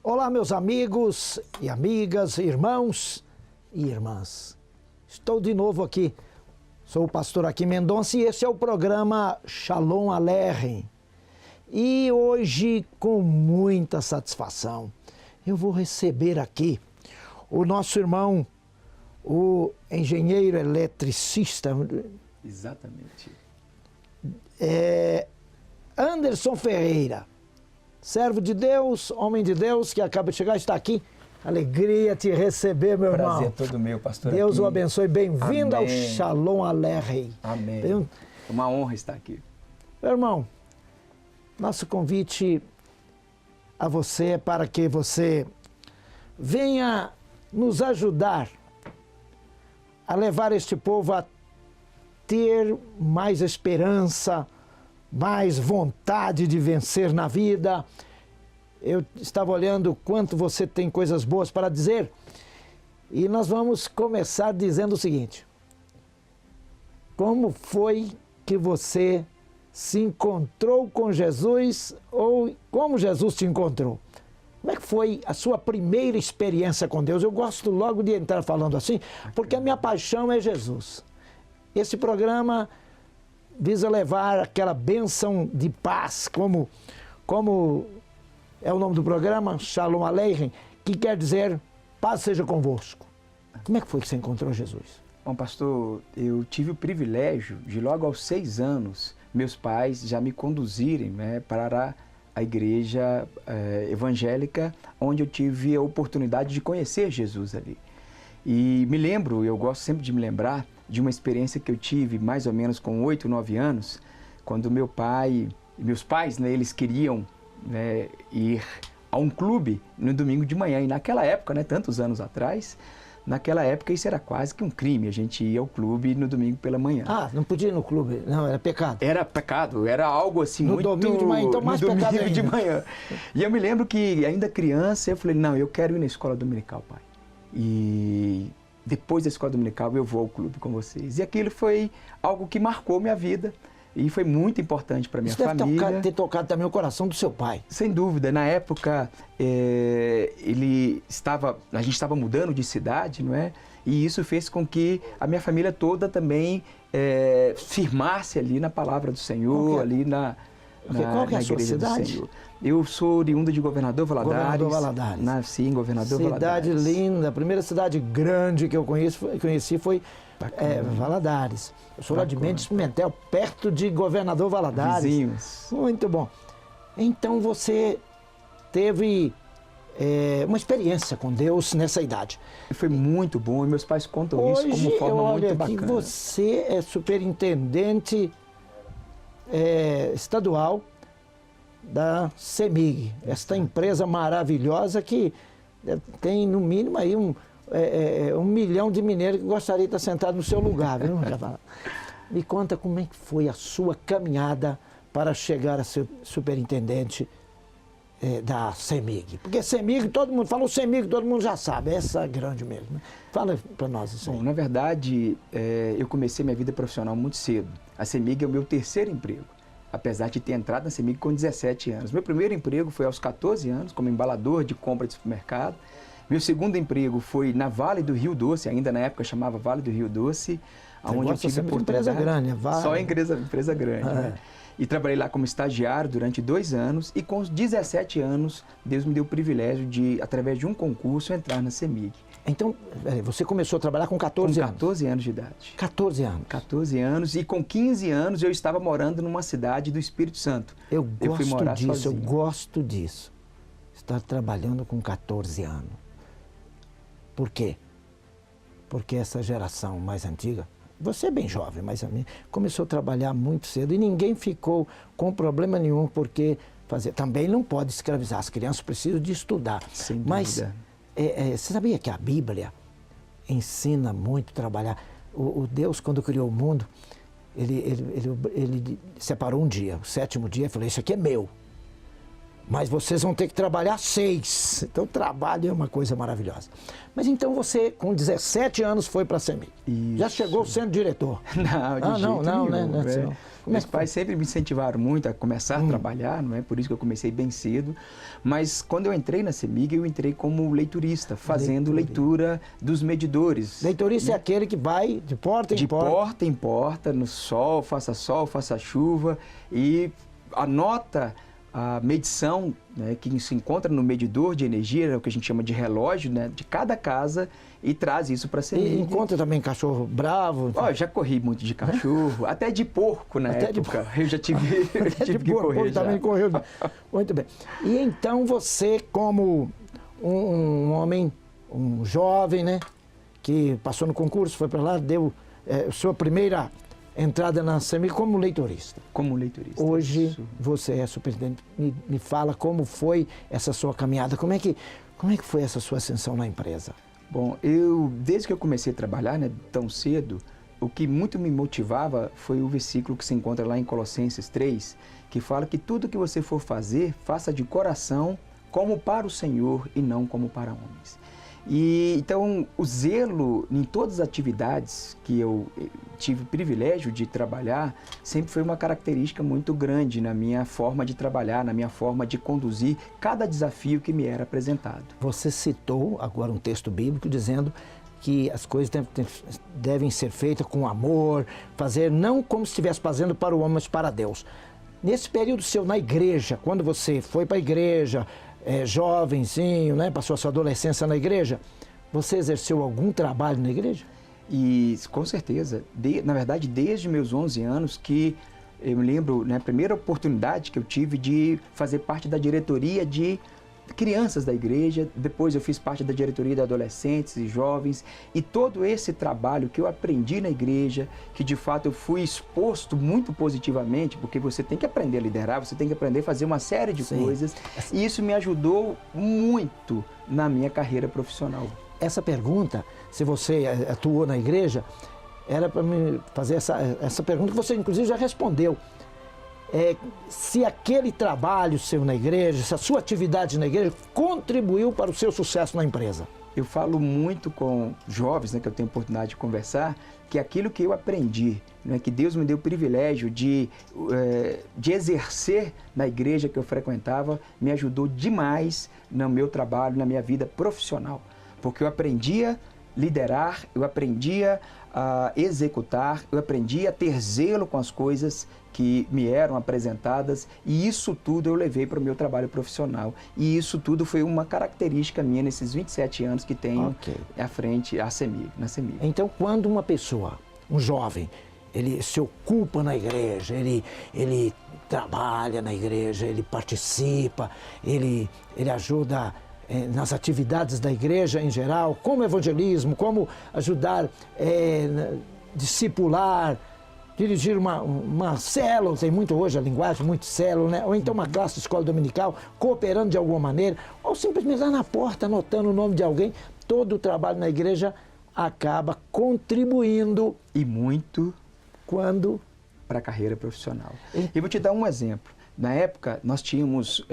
Olá, meus amigos e amigas, irmãos e irmãs. Estou de novo aqui. Sou o pastor Aquim Mendonça e esse é o programa Shalom Aleichem. E hoje, com muita satisfação, eu vou receber aqui o nosso irmão, o engenheiro eletricista. Exatamente. Anderson Ferreira, servo de Deus, homem de Deus, que acaba de chegar, está aqui. Alegria te receber, meu irmão. Prazer todo meu, pastor. Deus aqui. o abençoe. Bem-vindo ao Amém. Shalom Aleichem. Amém. Uma honra estar aqui. Meu irmão, nosso convite a você é para que você venha nos ajudar a levar este povo a ter mais esperança, mais vontade de vencer na vida. Eu estava olhando quanto você tem coisas boas para dizer e nós vamos começar dizendo o seguinte: como foi que você se encontrou com Jesus ou como Jesus te encontrou? Como é que foi a sua primeira experiência com Deus? Eu gosto logo de entrar falando assim, porque a minha paixão é Jesus. Esse programa visa levar aquela bênção de paz, como é o nome do programa, Shalom Aleichem, que quer dizer paz seja convosco. Como é que foi que você encontrou Jesus? Bom, pastor, eu tive o privilégio de logo aos 6 anos, meus pais já me conduzirem, para a igreja evangélica, onde eu tive a oportunidade de conhecer Jesus ali. E me lembro, eu gosto sempre de me lembrar, de uma experiência que eu tive mais ou menos com 8, 9 anos, quando meus pais, eles queriam ir a um clube no domingo de manhã. E naquela época, tantos anos atrás, naquela época isso era quase que um crime, a gente ia ao clube no domingo pela manhã. Ah, não podia ir no clube, não, era pecado. Era pecado, era algo assim no muito... domingo de manhã, então mais no pecado domingo de ainda. manhã. E eu me lembro que ainda criança, eu falei, não, eu quero ir na escola dominical, pai. E depois da escola dominical eu vou ao clube com vocês. E aquilo foi algo que marcou minha vida e foi muito importante para minha família. Deve ter tocado também o coração do seu pai. Sem dúvida. Na época, a gente estava mudando de cidade, não é? E isso fez com que a minha família toda também firmasse ali na palavra do Senhor, ali qual que é a sua igreja cidade? do Senhor. Eu sou oriundo de Governador Valadares. Governador Valadares. Nasci em Governador Valadares. Cidade linda. A primeira cidade grande que eu conheci foi Valadares. Eu sou lá de Mendes Pimentel, perto de Governador Valadares. Vizinhos. Muito bom. Então você teve uma experiência com Deus nessa idade. Foi muito bom e meus pais contam isso como forma muito bacana. Hoje, você é superintendente estadual da CEMIG, esta empresa maravilhosa que tem no mínimo aí 1 milhão de mineiros que gostaria de estar sentado no seu lugar, viu? Me conta como é que foi a sua caminhada para chegar a ser superintendente da CEMIG. Porque CEMIG, todo mundo fala o CEMIG, todo mundo já sabe, essa é grande mesmo. Né? Fala para nós isso aí. Bom, na verdade, eu comecei minha vida profissional muito cedo. A CEMIG é o meu terceiro emprego, apesar de ter entrado na CEMIG com 17 anos. Meu primeiro emprego foi aos 14 anos, como embalador de compra de supermercado. Meu segundo emprego foi na Vale do Rio Doce, ainda na época chamava Vale do Rio Doce, onde eu tive a oportunidade... Empresa grande, Vale. Só empresa grande, né? E trabalhei lá como estagiário durante 2 anos e com os 17 anos, Deus me deu o privilégio de, através de um concurso, entrar na CEMIG. Então, você começou a trabalhar com 14 anos? Com 14 anos de idade. 14 anos. 14 anos e com 15 anos eu estava morando numa cidade do Espírito Santo. Eu fui morar disso, sozinho. eu gosto disso. Estar trabalhando com 14 anos. Por quê? Porque essa geração mais antiga, você é bem jovem, mas a minha, começou a trabalhar muito cedo e ninguém ficou com problema nenhum, porque também não pode escravizar. As crianças precisam de estudar. Sem mas dúvida. Você sabia que a Bíblia ensina muito a trabalhar? O Deus, quando criou o mundo, ele separou um dia, o 7º dia, e falou, isso aqui é meu. Mas vocês vão ter que trabalhar 6. Então, trabalho é uma coisa maravilhosa. Mas então você, com 17 anos, foi para a CEMIG. Já chegou sendo diretor? Não, de jeito nenhum, né? Meus pais sempre me incentivaram muito a começar a trabalhar, não é? Por isso que eu comecei bem cedo. Mas quando eu entrei na CEMIG, eu entrei como leiturista, fazendo leitura dos medidores. Leiturista é aquele que vai de porta em porta. De porta em porta, no sol, faça chuva, e anota a medição, né, que se encontra no medidor de energia, o que a gente chama de relógio, né, de cada casa, e traz isso para a CEMIG. E encontra também cachorro bravo? Ó, já corri muito de cachorro, até de porco na época. Eu já tive, tive que correr já. Também correu. Muito bem. E então você, como um homem, um jovem, né, que passou no concurso, foi para lá, deu sua primeira entrada na CEMIG como leitorista. Como leitorista. Hoje isso. você é superintendente. Me fala como foi essa sua caminhada, como é que foi essa sua ascensão na empresa? Bom, desde que eu comecei a trabalhar, né, tão cedo, o que muito me motivava foi o versículo que se encontra lá em Colossenses 3, que fala que tudo que você for fazer, faça de coração, como para o Senhor e não como para homens. E então o zelo em todas as atividades que eu tive o privilégio de trabalhar sempre foi uma característica muito grande na minha forma de trabalhar, na minha forma de conduzir cada desafio que me era apresentado. Você citou agora um texto bíblico dizendo que as coisas devem ser feitas com amor, fazer não como se estivesse fazendo para o homem, mas para Deus. Nesse período seu na igreja, quando você foi para a igreja, jovenzinho, né, passou a sua adolescência na igreja, você exerceu algum trabalho na igreja? E com certeza, na verdade desde meus 11 anos que eu me lembro, né, a primeira oportunidade que eu tive de fazer parte da diretoria de crianças da igreja, depois eu fiz parte da diretoria de adolescentes e jovens, e todo esse trabalho que eu aprendi na igreja, que de fato eu fui exposto muito positivamente, porque você tem que aprender a liderar, você tem que aprender a fazer uma série de coisas, e isso me ajudou muito na minha carreira profissional. Essa pergunta, se você atuou na igreja, era para me fazer essa pergunta que você inclusive já respondeu. Se aquele trabalho seu na igreja, se a sua atividade na igreja contribuiu para o seu sucesso na empresa. Eu falo muito com jovens, né, que eu tenho oportunidade de conversar, que aquilo que eu aprendi, né, que Deus me deu o privilégio de exercer na igreja que eu frequentava, me ajudou demais no meu trabalho, na minha vida profissional. Porque eu aprendia a liderar, eu aprendia a executar, eu aprendi a ter zelo com as coisas que me eram apresentadas, e isso tudo eu levei para o meu trabalho profissional. E isso tudo foi uma característica minha nesses 27 anos que tenho à frente na CEMIG. Então, quando uma pessoa, um jovem, ele se ocupa na igreja, ele trabalha na igreja, ele participa, ele ajuda nas atividades da igreja em geral, como evangelismo, como ajudar, discipular, dirigir uma célula, tem muito hoje a linguagem, muito célula, né? Ou então uma classe de escola dominical, cooperando de alguma maneira, ou simplesmente lá na porta, anotando o nome de alguém. Todo o trabalho na igreja acaba contribuindo. E muito quando para a carreira profissional. Eu vou te dar um exemplo. Na época, nós tínhamos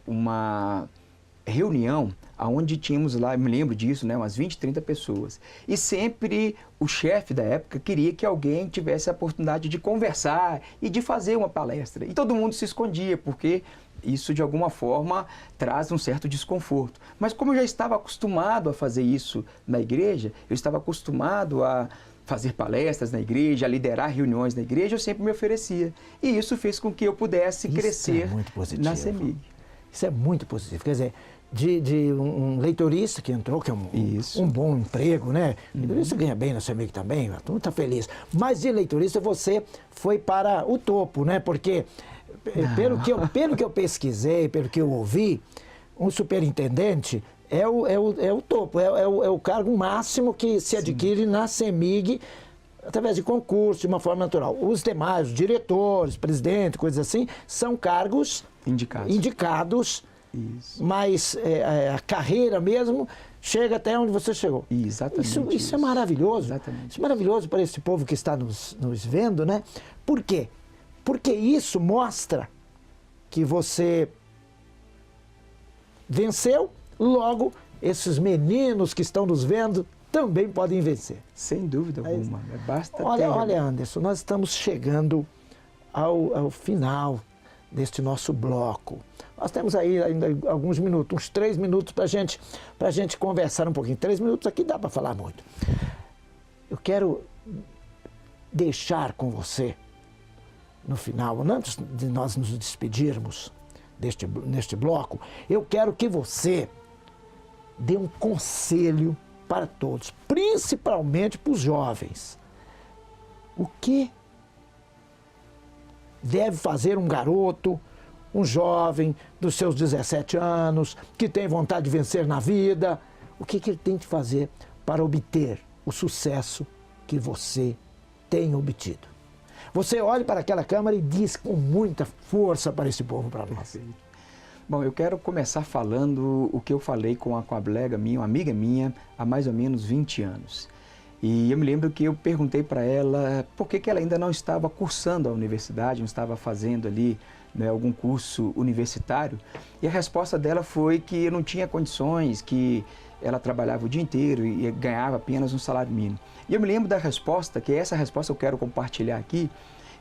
uma reunião onde tínhamos lá, eu me lembro disso, né, umas 20, 30 pessoas. E sempre o chefe da época queria que alguém tivesse a oportunidade de conversar e de fazer uma palestra. E todo mundo se escondia, porque isso de alguma forma traz um certo desconforto. Mas como eu já estava acostumado a fazer isso na igreja, eu estava acostumado a fazer palestras na igreja, a liderar reuniões na igreja, eu sempre me oferecia. E isso fez com que eu pudesse crescer na CEMIG. Isso é muito positivo. Quer dizer, de um leitorista que entrou, que é um bom emprego, né? Leitorista ganha bem na CEMIG também, a turma está feliz. Mas de leitorista você foi para o topo, né? Porque, pelo que eu pesquisei, pelo que eu ouvi, um superintendente é o topo, é o cargo máximo que se adquire na CEMIG através de concurso, de uma forma natural. Os demais, os diretores, presidente, coisas assim, são cargos indicados. Isso. Mas a carreira mesmo chega até onde você chegou. Exatamente. Isso é maravilhoso. Exatamente. Isso é maravilhoso para esse povo que está nos vendo, né? Por quê? Porque isso mostra que você venceu, logo esses meninos que estão nos vendo também podem vencer. Sem dúvida alguma. Basta Olha, Anderson, nós estamos chegando ao final deste nosso bloco. Nós temos aí ainda alguns minutos, uns 3 minutos para a gente conversar um pouquinho. 3 minutos aqui dá para falar muito. Eu quero deixar com você, no final, antes de nós nos despedirmos neste bloco, eu quero que você dê um conselho para todos, principalmente para os jovens. O que deve fazer um garoto, um jovem dos seus 17 anos, que tem vontade de vencer na vida? O que ele tem que fazer para obter o sucesso que você tem obtido? Você olha para aquela câmera e diz com muita força para esse povo, para nós. Bom, eu quero começar falando o que eu falei com a colega minha, uma amiga minha, há mais ou menos 20 anos. E eu me lembro que eu perguntei para ela por que ela ainda não estava cursando a universidade, não estava fazendo ali, né, algum curso universitário. E a resposta dela foi que eu não tinha condições, que ela trabalhava o dia inteiro e ganhava apenas um salário mínimo. E eu me lembro da resposta, que essa resposta eu quero compartilhar aqui.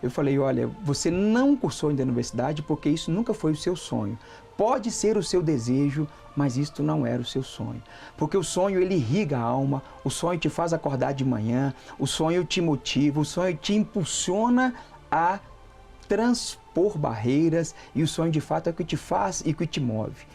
Eu falei, olha, você não cursou ainda a universidade porque isso nunca foi o seu sonho. Pode ser o seu desejo, mas isto não era o seu sonho. Porque o sonho, ele irriga a alma, o sonho te faz acordar de manhã, o sonho te motiva, o sonho te impulsiona a transpor barreiras, e o sonho de fato é o que te faz e o que te move.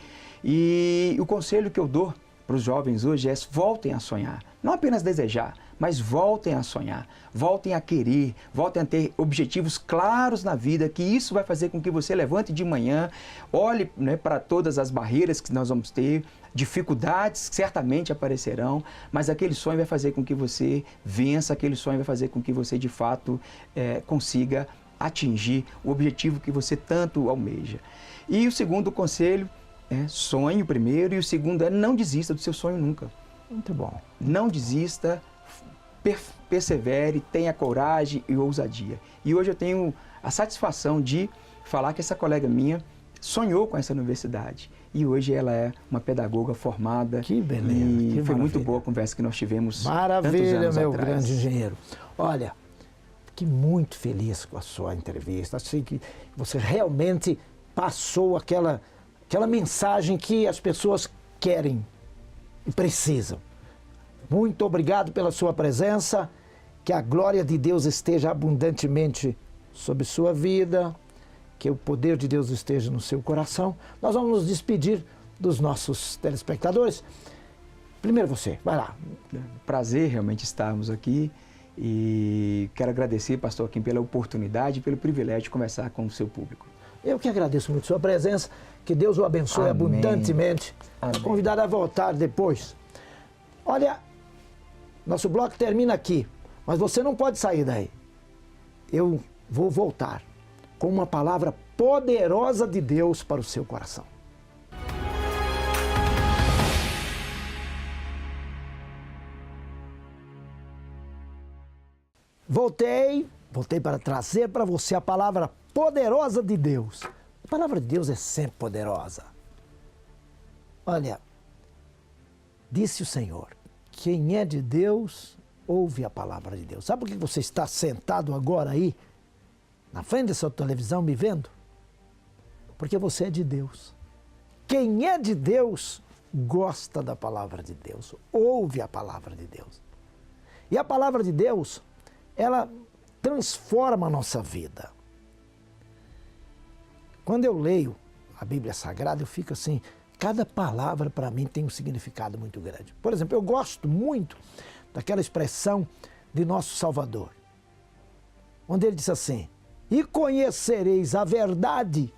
E o conselho que eu dou para os jovens hoje é: voltem a sonhar. Não apenas desejar, mas voltem a sonhar, voltem a querer, voltem a ter objetivos claros na vida, que isso vai fazer com que você levante de manhã, olhe, né, para todas as barreiras que nós vamos ter, dificuldades que certamente aparecerão, mas aquele sonho vai fazer com que você vença, aquele sonho vai fazer com que você de fato consiga atingir o objetivo que você tanto almeja. E o segundo conselho é: sonhe primeiro, e o segundo é: não desista do seu sonho nunca. Muito bom. Não desista, persevere, tenha coragem e ousadia. E hoje eu tenho a satisfação de falar que essa colega minha sonhou com essa universidade. E hoje ela é uma pedagoga formada. Que beleza, e que foi muito maravilha. boa a conversa que nós tivemos. Maravilha, tantos anos meu atrás. grande engenheiro. Olha, fiquei muito feliz com a sua entrevista. Achei que você realmente passou aquela mensagem que as pessoas querem e precisam. Muito obrigado pela sua presença, que a glória de Deus esteja abundantemente sobre sua vida, que o poder de Deus esteja no seu coração. Nós vamos nos despedir dos nossos telespectadores. Primeiro você, vai lá. Prazer realmente estarmos aqui, e quero agradecer, pastor Kim, pela oportunidade e pelo privilégio de conversar com o seu público. Eu que agradeço muito sua presença, que Deus o abençoe Amém. abundantemente. Amém. Convidado a voltar depois. Olha, nosso bloco termina aqui, mas você não pode sair daí. Eu vou voltar com uma palavra poderosa de Deus para o seu coração. Voltei para trazer para você a palavra poderosa de Deus. A palavra de Deus é sempre poderosa. Olha, disse o Senhor: quem é de Deus, ouve a palavra de Deus. Sabe por que você está sentado agora aí, na frente dessa televisão, me vendo? Porque você é de Deus. Quem é de Deus, gosta da palavra de Deus, ouve a palavra de Deus. E a palavra de Deus, ela transforma a nossa vida. Quando eu leio a Bíblia Sagrada, eu fico assim, cada palavra para mim tem um significado muito grande. Por exemplo, eu gosto muito daquela expressão de nosso Salvador, onde ele diz assim: e conhecereis a verdade,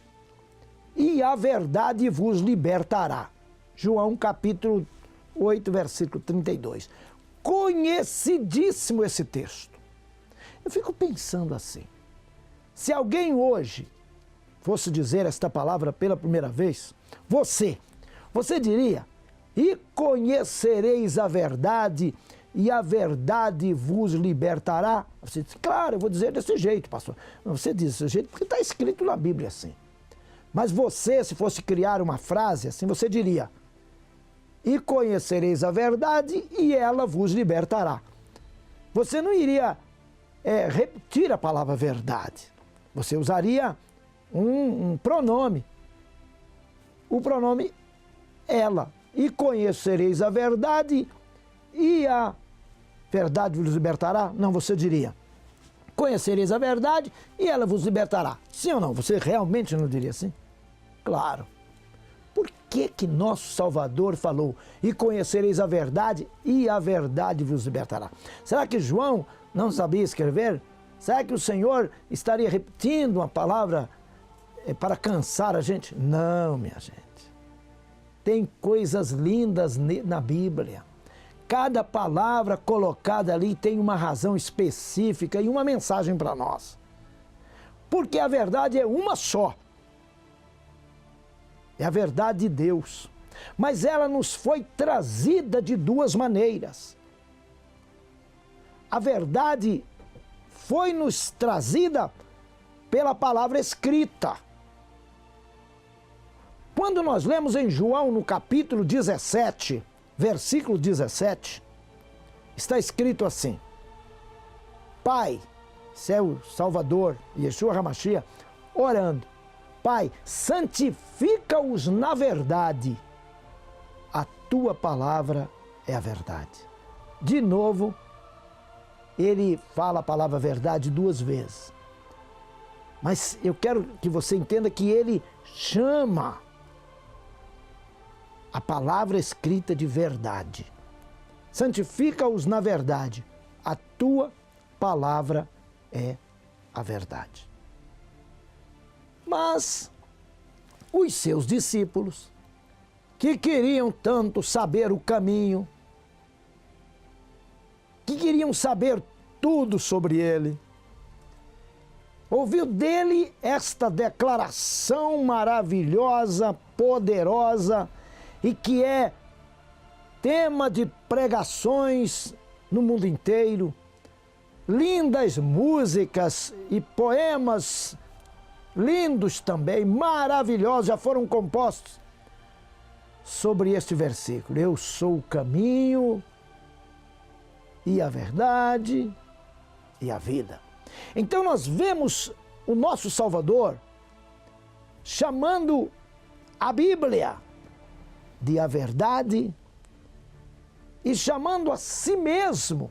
e a verdade vos libertará. João capítulo 8, versículo 32. Conhecidíssimo esse texto. Eu fico pensando assim, se alguém hoje fosse dizer esta palavra pela primeira vez, você diria: e conhecereis a verdade, e a verdade vos libertará? Você diz: claro, eu vou dizer desse jeito, pastor. Você diz desse jeito porque está escrito na Bíblia assim. Mas você, se fosse criar uma frase assim, você diria: e conhecereis a verdade, e ela vos libertará. Você não iria repetir a palavra verdade. Você usaria um pronome. O pronome ela. E conhecereis a verdade e a verdade vos libertará? Não, você diria, conhecereis a verdade e ela vos libertará. Sim ou não? Você realmente não diria assim? Claro. Por que nosso Salvador falou, e conhecereis a verdade e a verdade vos libertará? Será que João não sabia escrever? Será que o Senhor estaria repetindo uma palavra para cansar a gente? Não, minha gente. Tem coisas lindas na Bíblia. Cada palavra colocada ali tem uma razão específica e uma mensagem para nós. Porque a verdade é uma só. É a verdade de Deus. Mas ela nos foi trazida de duas maneiras. A verdade foi-nos trazida pela palavra escrita. Quando nós lemos em João, no capítulo 17, versículo 17, está escrito assim: Pai, esse é o Salvador, Yeshua HaMashiach, orando, Pai, santifica-os na verdade, a tua palavra é a verdade. De novo, ele fala a palavra verdade duas vezes. Mas eu quero que você entenda que ele chama a palavra escrita de verdade. Santifica-os na verdade. A tua palavra é a verdade. Mas os seus discípulos, que queriam tanto saber o caminho, que queriam saber tudo sobre ele, ouviu dele esta declaração maravilhosa, poderosa, e que é tema de pregações no mundo inteiro, lindas músicas e poemas lindos também, maravilhosos, já foram compostos sobre este versículo. Eu sou o caminho e a verdade e a vida. Então nós vemos o nosso Salvador chamando a Bíblia de a verdade e chamando a si mesmo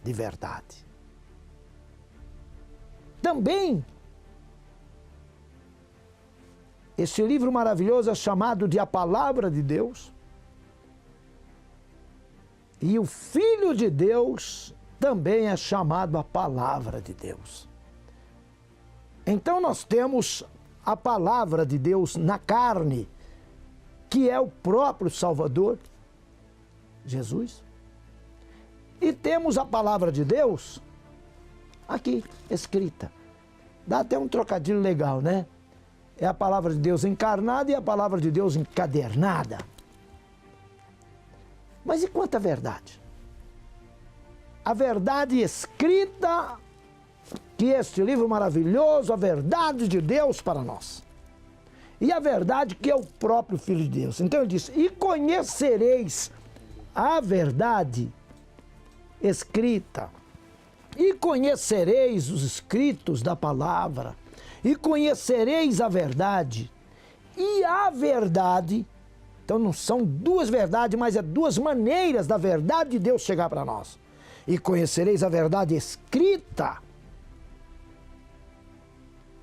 de verdade. Também, este livro maravilhoso é chamado de a Palavra de Deus, e o Filho de Deus também é chamado a Palavra de Deus. Então nós temos a Palavra de Deus na carne, que é o próprio Salvador, Jesus. E temos a Palavra de Deus aqui, escrita. Dá até um trocadilho legal, né? É a Palavra de Deus encarnada e a Palavra de Deus encadernada. Mas e quanto à verdade? A verdade escrita, que este livro maravilhoso, a verdade de Deus para nós. E a verdade que é o próprio Filho de Deus. Então ele diz, e conhecereis a verdade escrita, e conhecereis os escritos da palavra, e conhecereis a verdade, e a verdade, então não são duas verdades, mas é duas maneiras da verdade de Deus chegar para nós. E conhecereis a verdade escrita,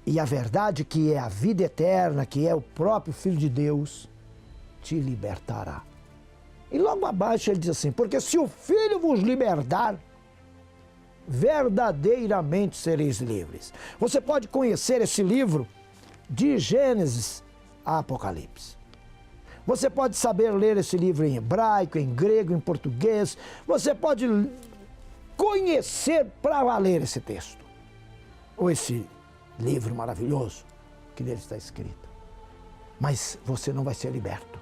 e a verdade que é a vida eterna, que é o próprio Filho de Deus, te libertará. E logo abaixo ele diz assim, porque se o Filho vos libertar, verdadeiramente sereis livres. Você pode conhecer esse livro de Gênesis a Apocalipse. Você pode saber ler esse livro em hebraico, em grego, em português. Você pode conhecer para valer esse texto, ou esse livro maravilhoso que nele está escrito. Mas você não vai ser liberto.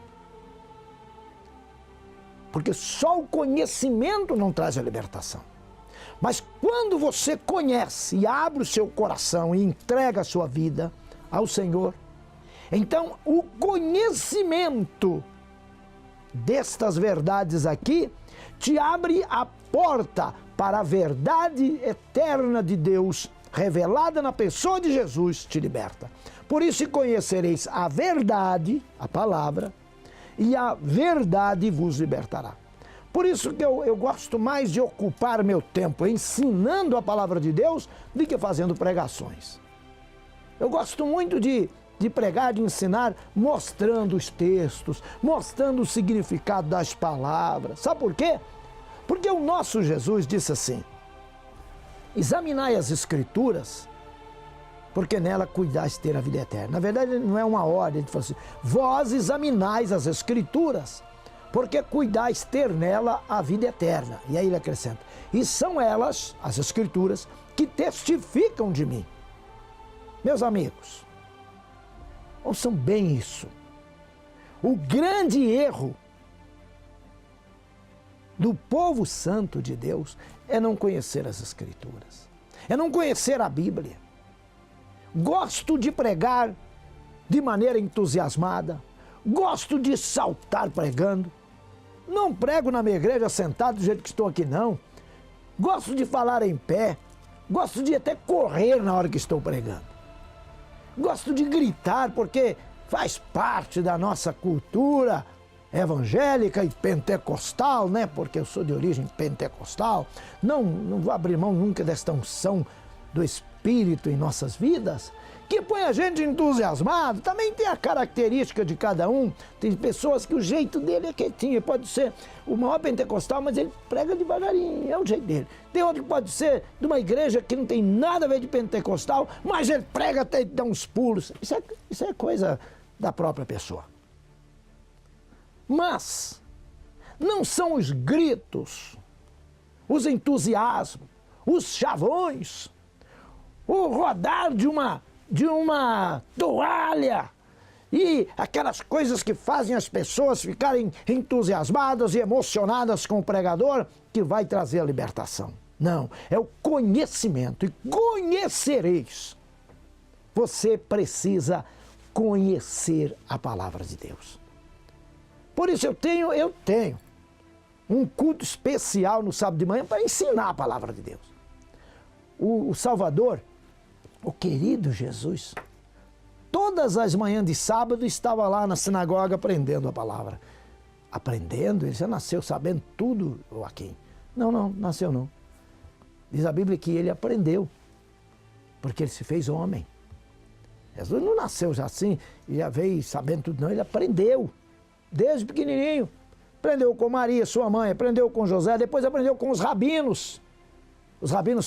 Porque só o conhecimento não traz a libertação. Mas quando você conhece e abre o seu coração e entrega a sua vida ao Senhor, então o conhecimento destas verdades aqui te abre a porta para a verdade eterna de Deus revelada na pessoa de Jesus, te liberta. Por isso conhecereis a verdade, a palavra, e a verdade vos libertará. Por isso que eu gosto mais de ocupar meu tempo ensinando a palavra de Deus do que fazendo pregações. Eu gosto muito de pregar, de ensinar, mostrando os textos, mostrando o significado das palavras. Sabe por quê? Porque o nosso Jesus disse assim: examinai as Escrituras, porque nela cuidais ter a vida eterna. Na verdade, não é uma ordem, ele fala assim: vós examinais as Escrituras, porque cuidais ter nela a vida eterna. E aí ele acrescenta: e são elas, as Escrituras, que testificam de mim. Meus amigos, ouçam bem isso. O grande erro do povo santo de Deus é não conhecer as Escrituras, é não conhecer a Bíblia. Gosto de pregar de maneira entusiasmada, gosto de saltar pregando. Não prego na minha igreja sentado do jeito que estou aqui, não. Gosto de falar em pé, gosto de até correr na hora que estou pregando. Gosto de gritar porque faz parte da nossa cultura evangélica e pentecostal, né? Porque eu sou de origem pentecostal. Não vou abrir mão nunca desta unção do Espírito em nossas vidas, que põe a gente entusiasmado. Também tem a característica de cada um. Tem pessoas que o jeito dele é quietinho. Pode ser o maior pentecostal, mas ele prega devagarinho, é o jeito dele. Tem outro que pode ser de uma igreja que não tem nada a ver de pentecostal, mas ele prega até dar uns pulos. Isso é coisa da própria pessoa. Mas não são os gritos, os entusiasmos, os chavões, o rodar de uma toalha e aquelas coisas que fazem as pessoas ficarem entusiasmadas e emocionadas com o pregador que vai trazer a libertação. Não, é o conhecimento. E conhecereis. Você precisa conhecer a palavra de Deus. Por isso eu tenho um culto especial no sábado de manhã para ensinar a palavra de Deus. O Salvador, o querido Jesus, todas as manhãs de sábado estava lá na sinagoga aprendendo a palavra. Aprendendo? Ele já nasceu sabendo tudo, Joaquim. Não, nasceu não. Diz a Bíblia que ele aprendeu, porque ele se fez homem. Jesus não nasceu já assim, e já veio sabendo tudo, não. Ele aprendeu, desde pequenininho. Aprendeu com Maria, sua mãe, aprendeu com José, depois aprendeu com os rabinos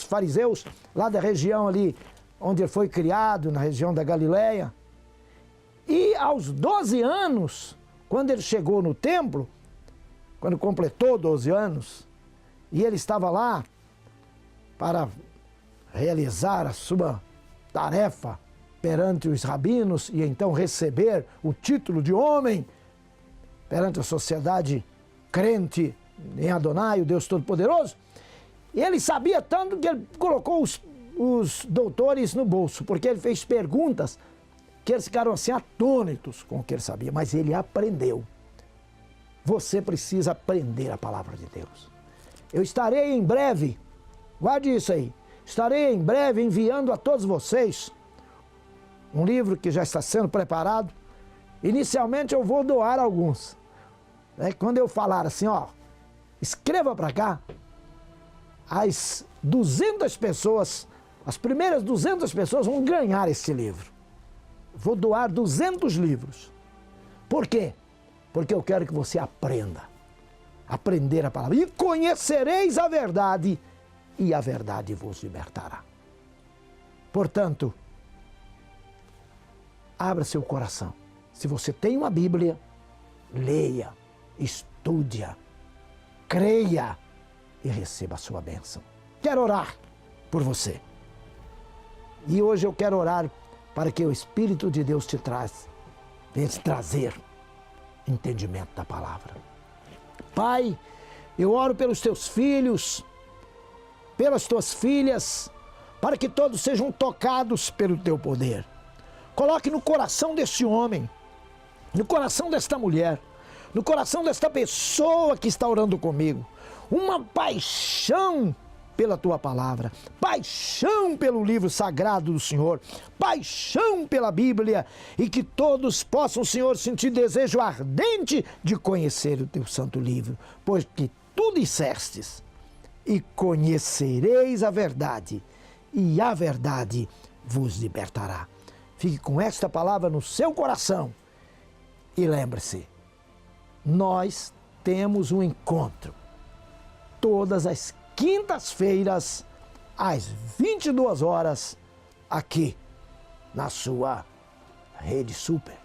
fariseus, lá da região ali, onde ele foi criado, na região da Galileia. E aos 12 anos, quando ele chegou no templo, quando completou 12 anos, e ele estava lá para realizar a sua tarefa perante os rabinos e então receber o título de homem perante a sociedade crente em Adonai, o Deus Todo-Poderoso, e ele sabia tanto que ele colocou os doutores no bolso, porque ele fez perguntas que eles ficaram assim atônitos com o que ele sabia, mas ele aprendeu. Você precisa aprender a palavra de Deus. Eu estarei em breve, guarde isso aí, estarei em breve enviando a todos vocês um livro que já está sendo preparado. Inicialmente eu vou doar alguns. Quando eu falar assim, ó, escreva para cá, as 200 pessoas, as primeiras 200 pessoas vão ganhar esse livro. Vou doar 200 livros. Por quê? Porque eu quero que você aprenda. Aprender a palavra. E conhecereis a verdade, e a verdade vos libertará. Portanto, abra seu coração. Se você tem uma Bíblia, leia, estude-a, creia e receba a sua bênção. Quero orar por você. E hoje eu quero orar para que o Espírito de Deus venha te trazer entendimento da palavra. Pai, eu oro pelos teus filhos, pelas tuas filhas, para que todos sejam tocados pelo teu poder. Coloque no coração desse homem, no coração desta mulher, no coração desta pessoa que está orando comigo, uma paixão pela tua palavra, paixão pelo livro sagrado do Senhor, paixão pela Bíblia, e que todos possam, Senhor, sentir desejo ardente de conhecer o teu santo livro, pois que tu dissestes: e conhecereis a verdade, e a verdade vos libertará. Fique com esta palavra no seu coração e lembre-se, nós temos um encontro todas as quintas-feiras, às 22 horas, aqui na sua Rede Super.